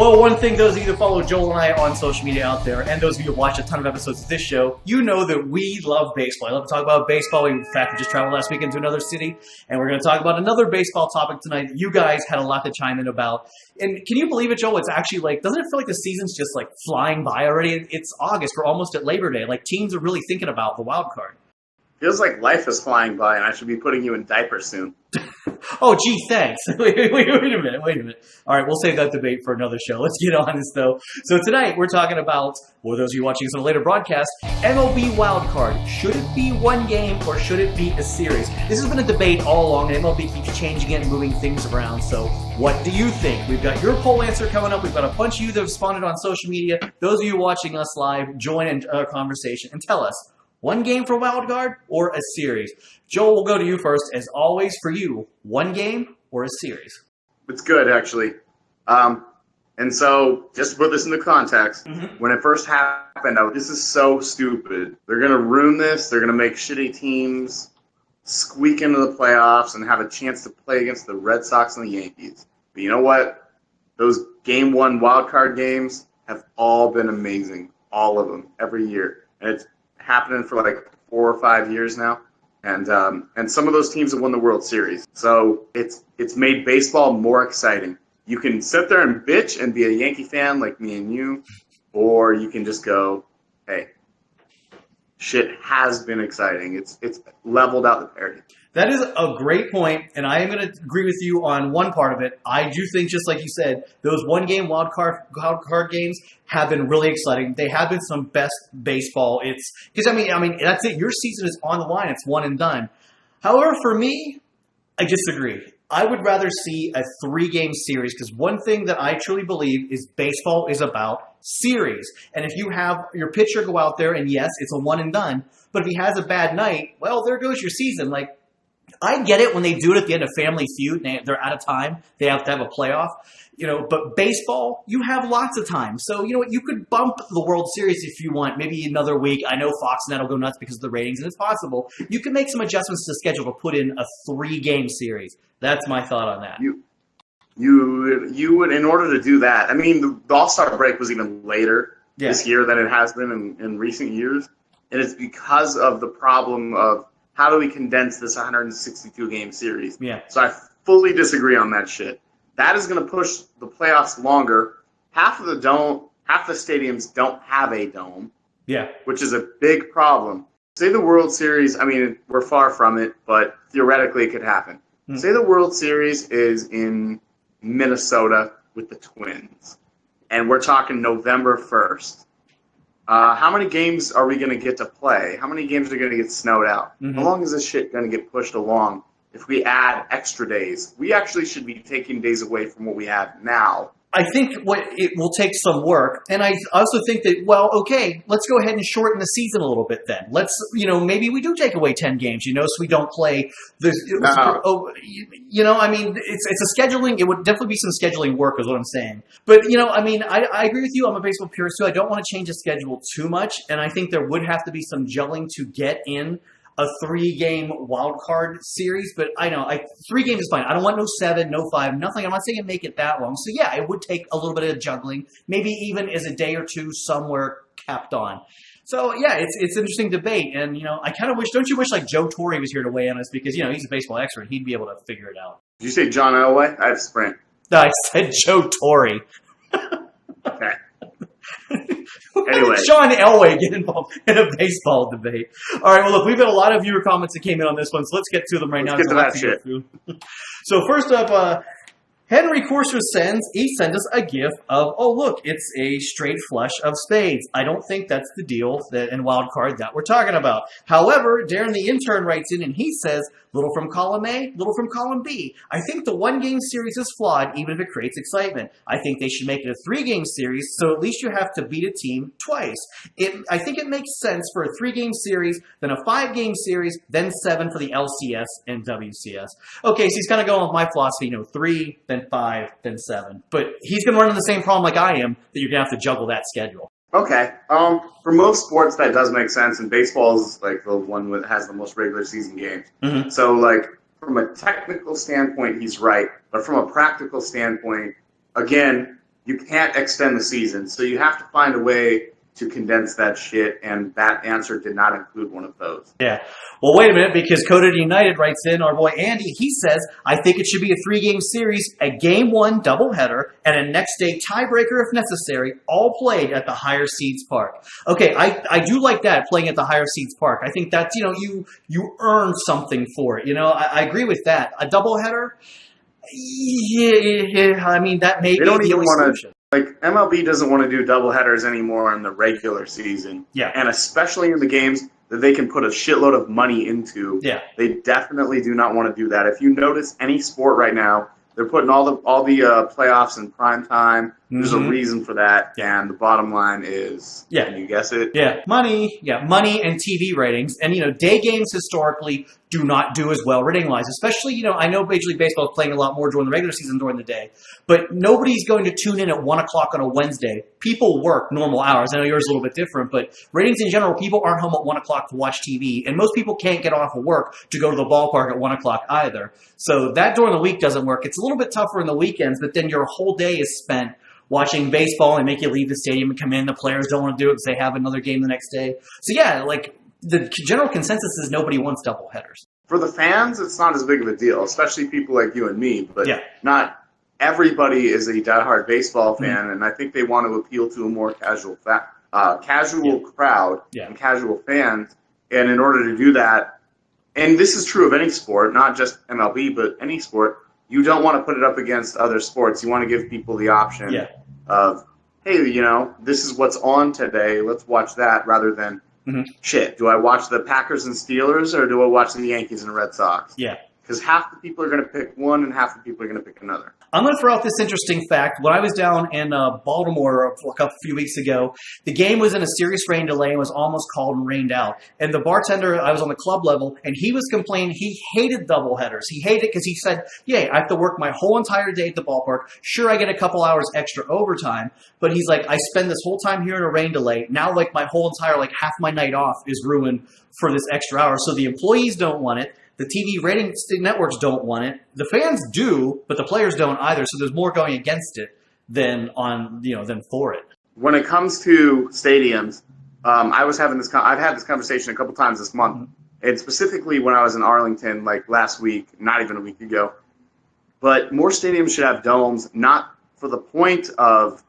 Well, one thing, those of you that follow Joel and I on social media out there, and those of you who watch a ton of episodes of this show, you know that we love baseball. I love to talk about baseball. In fact, we just traveled last weekend to another city, and we're going to talk about another baseball topic tonight. You guys had a lot to chime in about. And can you believe it, Joel? It's actually doesn't it feel like the season's just flying by already? It's August. We're almost at Labor Day. Teams are really thinking about the wild card. Feels like life is flying by, and I should be putting you in diapers soon. Oh, gee, thanks. Wait a minute. All right, we'll save that debate for another show. Let's get on this, though. So tonight, we're talking about, for those of you watching this on a later broadcast, MLB Wild Card. Should it be one game or should it be a series? This has been a debate all along, and MLB keeps changing it and moving things around. So what do you think? We've got your poll answer coming up. We've got a bunch of you that have responded on social media. Those of you watching us live, join in our conversation and tell us, one game for Wild Card or a series? Joel, we'll go to you first. As always, for you, one game or a series? It's good, actually. And so, just to put this into context, when it first happened, this is so stupid. They're going to ruin this. They're going to make shitty teams squeak into the playoffs and have a chance to play against the Red Sox and the Yankees. But you know what? Those Game 1 Wild Card games have all been amazing. All of them, every year. And it's happening for 4 or 5 years now, and some of those teams have won the World Series. So it's made baseball more exciting. You can sit there and bitch and be a Yankee fan like me and you, or you can just go, hey, shit has been exciting. It's leveled out the parity. That is a great point, and I am going to agree with you on one part of it. I do think, just like you said, those one-game wild card games have been really exciting. They have been some best baseball. It's because I mean that's it. Your season is on the line. It's one and done. However, for me, I disagree. I would rather see a 3-game series because one thing that I truly believe is baseball is about series. And if you have your pitcher go out there and yes, it's a one and done, but if he has a bad night, well, there goes your season. I get it when they do it at the end of Family Feud. They're out of time. They have to have a playoff. But baseball, you have lots of time. So, you know what? You could bump the World Series if you want. Maybe another week. I know Foxnet will go nuts because of the ratings, and it's possible. You can make some adjustments to the schedule to put in a 3-game series. That's my thought on that. You would, in order to do that, I mean, the All-Star break was even later this year than it has been in recent years. And it's because of the problem of how do we condense this 162-game series? Yeah. So I fully disagree on that shit. That is going to push the playoffs longer. Half the stadiums don't have a dome. Yeah. Which is a big problem. Say the World Series, I mean, we're far from it, but theoretically it could happen. Say the World Series is in Minnesota with the Twins, and we're talking November 1st. How many games are we going to get to play? How many games are going to get snowed out? How long is this shit going to get pushed along? If we add extra days, we actually should be taking days away from what we have now. I think it will take some work, and I also think that, well, okay, let's go ahead and shorten the season a little bit then. Let's, maybe we do take away 10 games, so we don't play the, I mean, it's a scheduling, it would definitely be some scheduling work is what I'm saying. But, I agree with you, I'm a baseball purist too. I don't want to change the schedule too much, and I think there would have to be some gelling to get in a 3-game wild card series, but I know 3 games is fine. I don't want no 7, no 5, nothing. I'm not saying make it that long. So yeah, it would take a little bit of juggling, maybe even as a day or two somewhere capped on. So yeah, it's an interesting debate, and I kind of wish. Don't you wish Joe Torre was here to weigh in on us because he's a baseball expert. He'd be able to figure it out. Did you say John Elway? I have Sprint. No, I said Joe Torre. Okay. Anyway. Sean Elway get involved in a baseball debate. All right, well, look, we've got a lot of viewer comments that came in on this one, so let's get to them right now. Let's get to that shit. So first up, Henry Corser sent us a gif of, oh, look, it's a straight flush of spades. I don't think that's the deal in Wild Card that we're talking about. However, Darren the intern writes in and he says, little from column A, little from column B. I think the 1-game series is flawed, even if it creates excitement. I think they should make it a 3-game series, so at least you have to beat a team twice. I think it makes sense for a 3-game series, then a 5-game series, then 7 for the LCS and WCS. Okay, so he's kind of going with my philosophy, 3, then 5, then 7. But he's going to run into the same problem like I am, that you're going to have to juggle that schedule. Okay. For most sports, that does make sense, and baseball is the one that has the most regular season games. Mm-hmm. So, from a technical standpoint, he's right. But from a practical standpoint, again, you can't extend the season. So you have to find a way to condense that shit, and that answer did not include one of those. Yeah. Well, wait a minute, because Coded United writes in, our boy Andy, he says, I think it should be a 3-game series, a Game 1 doubleheader, and a next-day tiebreaker if necessary, all played at the higher seeds park. Okay, I do like that, playing at the higher seeds park. I think that's, you earn something for it. I agree with that. A doubleheader? Yeah, I mean, that may be the only solution. Like, MLB doesn't want to do doubleheaders anymore in the regular season. Yeah. And especially in the games that they can put a shitload of money into. Yeah. They definitely do not want to do that. If you notice any sport right now, they're putting all the playoffs in prime time. There's a reason for that, and the bottom line is, can you guess it? Yeah, money. Yeah, money and TV ratings. And, day games historically do not do as well rating-wise. Especially, I know Major League Baseball is playing a lot more during the regular season during the day. But nobody's going to tune in at 1 o'clock on a Wednesday. People work normal hours. I know yours is a little bit different, but ratings in general, people aren't home at 1 o'clock to watch TV. And most people can't get off of work to go to the ballpark at 1 o'clock either. So that during the week doesn't work. It's a little bit tougher in the weekends, but then your whole day is spent watching baseball and make you leave the stadium and come in. The players don't want to do it because they have another game the next day. So yeah, like the general consensus is nobody wants doubleheaders. For the fans, it's not as big of a deal, especially people like you and me. But not everybody is a diehard baseball fan, and I think they want to appeal to a more casual crowd and casual fans. And in order to do that, and this is true of any sport, not just MLB, but any sport, you don't want to put it up against other sports. You want to give people the option of, hey, this is what's on today. Let's watch that rather than, shit, do I watch the Packers and Steelers or do I watch the Yankees and Red Sox? Yeah. Because half the people are going to pick one and half the people are going to pick another. I'm going to throw out this interesting fact. When I was down in Baltimore a few weeks ago, the game was in a serious rain delay and was almost called and rained out. And the bartender, I was on the club level, and he was complaining he hated doubleheaders. He hated it because he said, I have to work my whole entire day at the ballpark. Sure, I get a couple hours extra overtime, but he's like, I spend this whole time here in a rain delay. Now, like, my whole entire, half my night off is ruined for this extra hour. So the employees don't want it. The TV rating networks don't want it. The fans do, but the players don't either. So there's more going against it than for it. When it comes to stadiums, I've had this conversation a couple times this month, and specifically when I was in Arlington, last week, not even a week ago. But more stadiums should have domes, not for the point of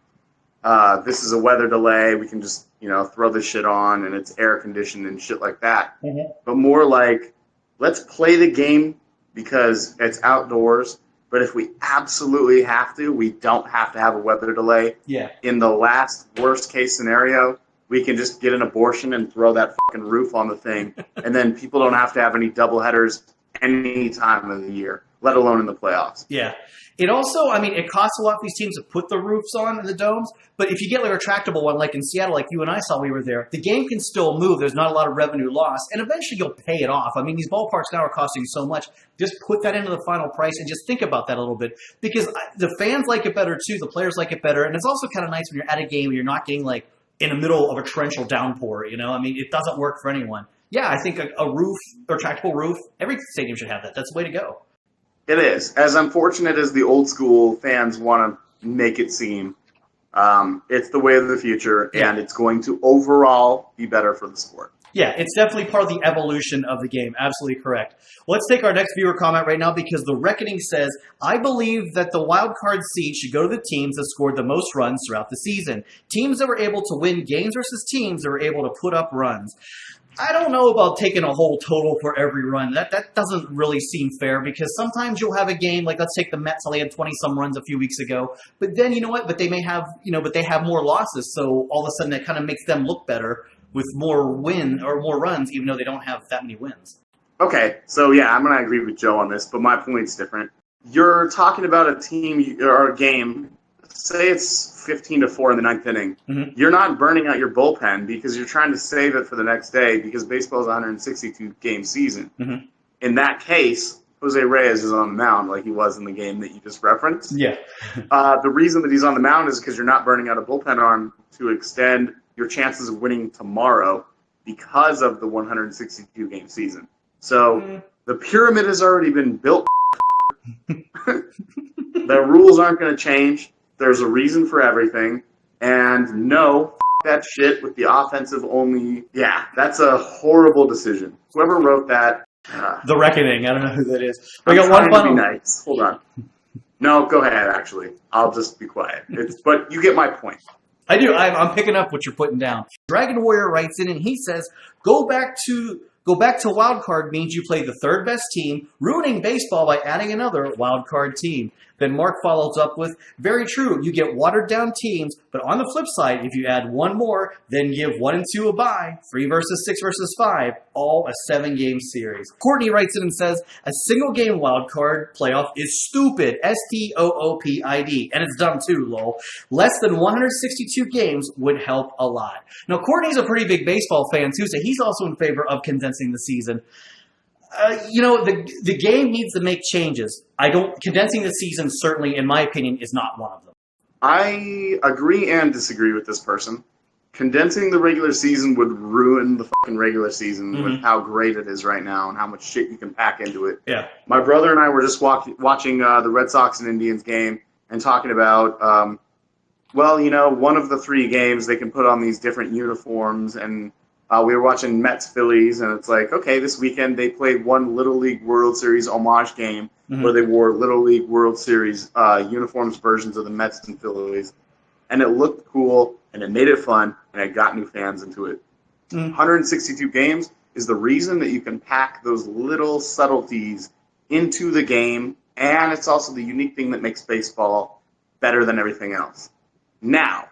this is a weather delay, we can just throw this shit on and it's air conditioned and shit like that. But more like, let's play the game because it's outdoors, but if we absolutely have to, we don't have to have a weather delay. Yeah. In the last worst case scenario, we can just get an abortion and throw that fucking roof on the thing, and then people don't have to have any doubleheaders any time of the year, let alone in the playoffs. Yeah. It also, it costs a lot for these teams to put the roofs on in the domes, but if you get a retractable one, like in Seattle, like you and I saw we were there, the game can still move. There's not a lot of revenue loss, and eventually you'll pay it off. These ballparks now are costing so much. Just put that into the final price and just think about that a little bit, because the fans like it better too, the players like it better, and it's also kind of nice when you're at a game and you're not getting in the middle of a torrential downpour, it doesn't work for anyone. Yeah, I think a roof, a retractable roof, every stadium should have that. That's the way to go. It is. As unfortunate as the old school fans want to make it seem, it's the way of the future, and it's going to overall be better for the sport. Yeah, it's definitely part of the evolution of the game. Absolutely correct. Let's take our next viewer comment right now, because The Reckoning says, I believe that the wild card seed should go to the teams that scored the most runs throughout the season. Teams that were able to win games versus teams that were able to put up runs. I don't know about taking a whole total for every run. That doesn't really seem fair, because sometimes you'll have a game, let's take the Mets, how they had 20-some runs a few weeks ago. But then, but they may have, but they have more losses. So all of a sudden that kind of makes them look better with more more runs, even though they don't have that many wins. Okay, so yeah, I'm going to agree with Joe on this, but my point's different. You're talking about a team or a game, say it's 15-4 in the ninth inning. You're not burning out your bullpen because you're trying to save it for the next day, because baseball is a 162-game season. In that case, Jose Reyes is on the mound like he was in the game that you just referenced. Yeah. The reason that he's on the mound is because you're not burning out a bullpen arm to extend your chances of winning tomorrow because of the 162-game season. So the pyramid has already been built. The rules aren't going to change. There's a reason for everything. And no, that shit with the offensive only. Yeah, that's a horrible decision. Whoever wrote that. The Reckoning. I don't know who that is. We got one final. Nice. Hold on. No, go ahead, actually. I'll just be quiet. But you get my point. I do. I'm picking up what you're putting down. Dragon Warrior writes in and he says, Go back to wild card means you play the third best team, ruining baseball by adding another wild card team. Then Mark follows up with, very true, you get watered down teams, but on the flip side, if you add one more, then give 1 and 2 a bye, 3 versus 6 versus 5, all a 7-game series. Courtney writes in and says, a single game wild card playoff is stupid, STOOPID, and it's dumb too, lol. Less than 162 games would help a lot. Now, Courtney's a pretty big baseball fan too, so he's also in favor of condensing the season. The game needs to make changes. Condensing the season certainly, in my opinion, is not one of them. I agree and disagree with this person. Condensing the regular season would ruin the fucking regular season with how great it is right now and how much shit you can pack into it. Yeah. My brother and I were just watching the Red Sox and Indians game and talking about, one of the 3 games they can put on these different uniforms, and we were watching Mets-Phillies, and it's like, okay, this weekend they played one Little League World Series homage game where they wore Little League World Series uniforms versions of the Mets and Phillies. And it looked cool, and it made it fun, and it got new fans into it. 162 games is the reason that you can pack those little subtleties into the game, and it's also the unique thing that makes baseball better than everything else. Now,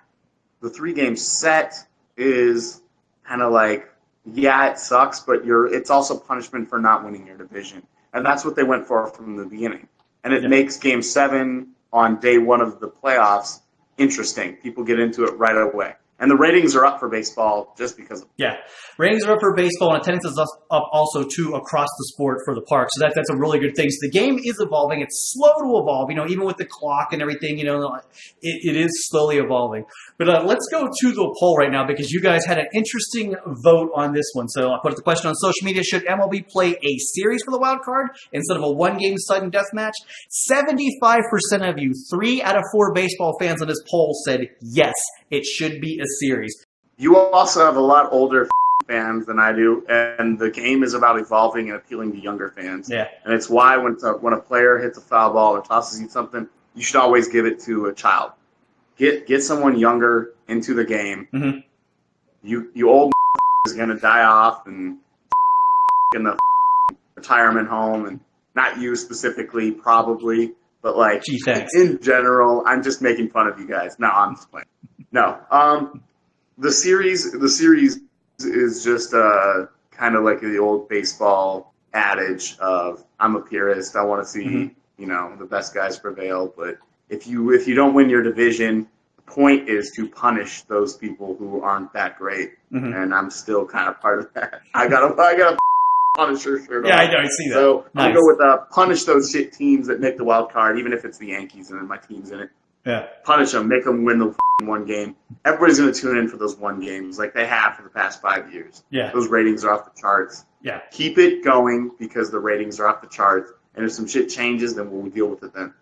the 3-game set is kind of like, yeah, it sucks, but it's also punishment for not winning your division. And that's what they went for from the beginning. And it makes Game 7 on day 1 of the playoffs interesting. People get into it right away. And the ratings are up for baseball just because of it. Yeah. Ratings are up for baseball, and attendance is up also, too, across the sport for the park. So that's a really good thing. So the game is evolving. It's slow to evolve, even with the clock and everything, it is slowly evolving. But let's go to the poll right now because you guys had an interesting vote on this one. So I put the question on social media, should MLB play a series for the wild card instead of a 1-game sudden death match? 75% of you, 3 out of 4 baseball fans on this poll said yes, it should be a series. You also have a lot older fans than I do, and the game is about evolving and appealing to younger fans. Yeah. And it's why when a player hits a foul ball or tosses you something, you should always give it to a child. Get someone younger into the game. Mm-hmm. You old is going to die off and in the retirement home, and not you specifically, probably, but like in general, I'm just making fun of you guys. No, I'm just playing. No, the series is just kind of like the old baseball adage of I'm a purist. I want to see the best guys prevail. But if you don't win your division, the point is to punish those people who aren't that great. And I'm still kind of part of that. I got a Punisher shirt. Yeah, I know. I see that. So nice. I'll go with punish those shit teams that make the wild card, even if it's the Yankees and my team's in it. Yeah. Punish them, make them win the one game. Everybody's going to tune in for those 1 games like they have for the past 5 years. Yeah. Those ratings are off the charts. Yeah. Keep it going because the ratings are off the charts. And if some shit changes, then we'll deal with it then.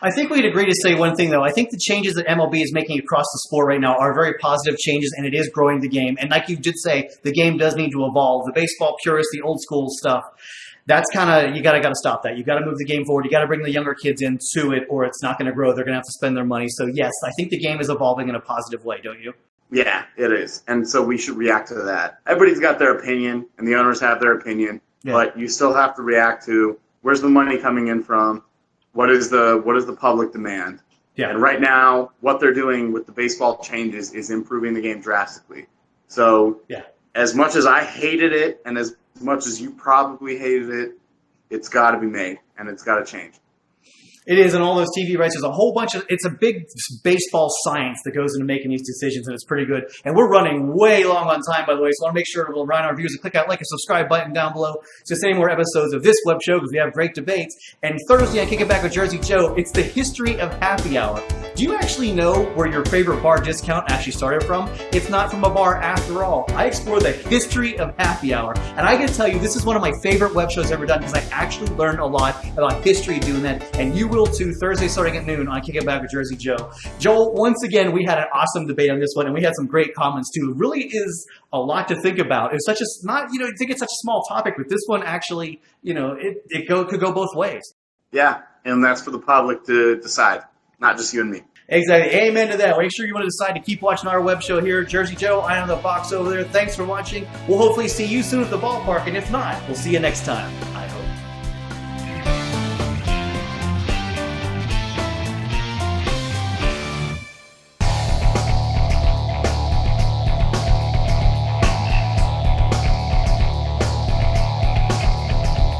I think we'd agree to say one thing, though. I think the changes that MLB is making across the sport right now are very positive changes, and it is growing the game. And like you did say, the game does need to evolve. The baseball purists, the old school stuff, that's kind of, you gotta stop that. You got to move the game forward. You got to bring the younger kids into it, or it's not going to grow. They're going to have to spend their money. So, yes, I think the game is evolving in a positive way, don't you? Yeah, it is. And so we should react to that. Everybody's got their opinion, and the owners have their opinion. Yeah. But you still have to react to where's the money coming in from? What is the public demand? Yeah. And right now, what they're doing with the baseball changes is improving the game drastically. So as much as I hated it and as much as you probably hated it, it's got to be made and it's got to change. It is, and all those TV rights, there's a whole bunch of, it's a big baseball science that goes into making these decisions, and it's pretty good. And we're running way long on time, by the way, so I want to make sure we'll remind our viewers to click that like and subscribe button down below to see more episodes of this web show, because we have great debates. And Thursday, I kick it back with Jersey Joe. It's the history of happy hour. Do you actually know where your favorite bar discount actually started from? It's not from a bar after all. I explore the history of happy hour, and I gotta tell you, this is one of my favorite web shows ever done because I actually learned a lot about history doing that, and you will too, Thursday starting at noon on Kick It Back with Jersey Joe. Joel, once again, we had an awesome debate on this one, and we had some great comments too. It really is a lot to think about. It's such a, not, you think it's such a small topic, but this one actually, it could go both ways. Yeah, and that's for the public to decide, not just you and me. Exactly. Amen to that. Make sure you want to decide to keep watching our web show here. Jersey Joe, I am the box over there. Thanks for watching. We'll hopefully see you soon at the ballpark, and if not, we'll see you next time.